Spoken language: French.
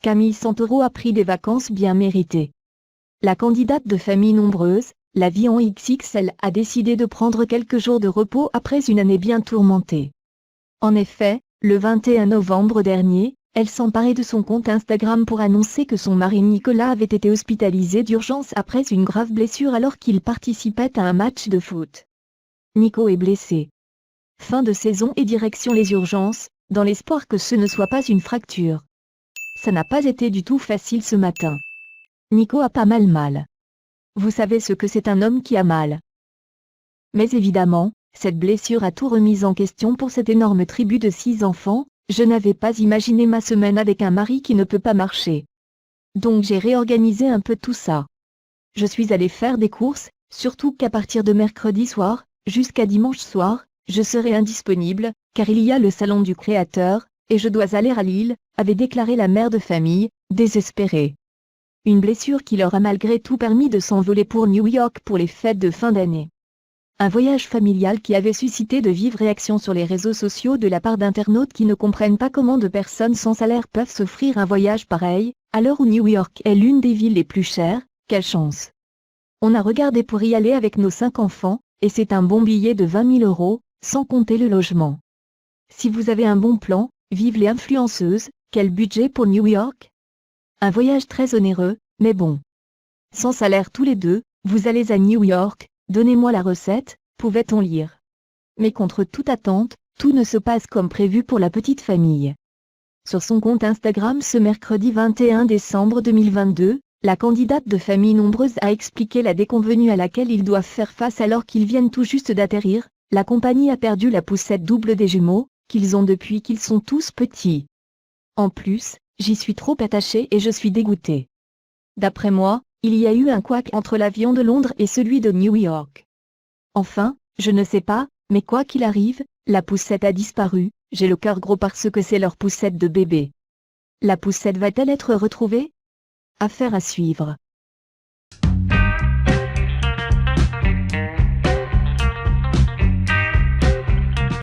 Camille Santoro a pris des vacances bien méritées. La candidate de famille nombreuse, la vie en XXL, a décidé de prendre quelques jours de repos après une année bien tourmentée. En effet, le 21 novembre dernier, elle s'emparait de son compte Instagram pour annoncer que son mari Nicolas avait été hospitalisé d'urgence après une grave blessure alors qu'il participait à un match de foot. Nico est blessé. Fin de saison et direction les urgences, dans l'espoir que ce ne soit pas une fracture. Ça n'a pas été du tout facile ce matin. Nico a pas mal. Vous savez ce que c'est un homme qui a mal. Mais évidemment, cette blessure a tout remis en question pour cette énorme tribu de 6 enfants. Je n'avais pas imaginé ma semaine avec un mari qui ne peut pas marcher. Donc j'ai réorganisé un peu tout ça. Je suis allée faire des courses, surtout qu'à partir de mercredi soir, jusqu'à dimanche soir, je serai indisponible, car il y a le salon du créateur, et je dois aller à Lille, avait déclaré la mère de famille, désespérée. Une blessure qui leur a malgré tout permis de s'envoler pour New York pour les fêtes de fin d'année. Un voyage familial qui avait suscité de vives réactions sur les réseaux sociaux de la part d'internautes qui ne comprennent pas comment de personnes sans salaire peuvent s'offrir un voyage pareil, à l'heure où New York est l'une des villes les plus chères. Quelle chance! On a regardé pour y aller avec nos 5 enfants, et c'est un bon billet de 20 000 €, sans compter le logement. Si vous avez un bon plan, vive les influenceuses, quel budget pour New York? Un voyage très onéreux, mais bon. Sans salaire tous les deux, vous allez à New York, donnez-moi la recette, pouvait-on lire. Mais contre toute attente, tout ne se passe comme prévu pour la petite famille. Sur son compte Instagram ce mercredi 21 décembre 2022, la candidate de famille nombreuse a expliqué la déconvenue à laquelle ils doivent faire face alors qu'ils viennent tout juste d'atterrir. La compagnie a perdu la poussette double des jumeaux, qu'ils ont depuis qu'ils sont tous petits. En plus, j'y suis trop attachée et je suis dégoûtée. D'après moi, il y a eu un couac entre l'avion de Londres et celui de New York. Enfin, je ne sais pas, mais quoi qu'il arrive, la poussette a disparu, j'ai le cœur gros parce que c'est leur poussette de bébé. La poussette va-t-elle être retrouvée? Affaire à suivre.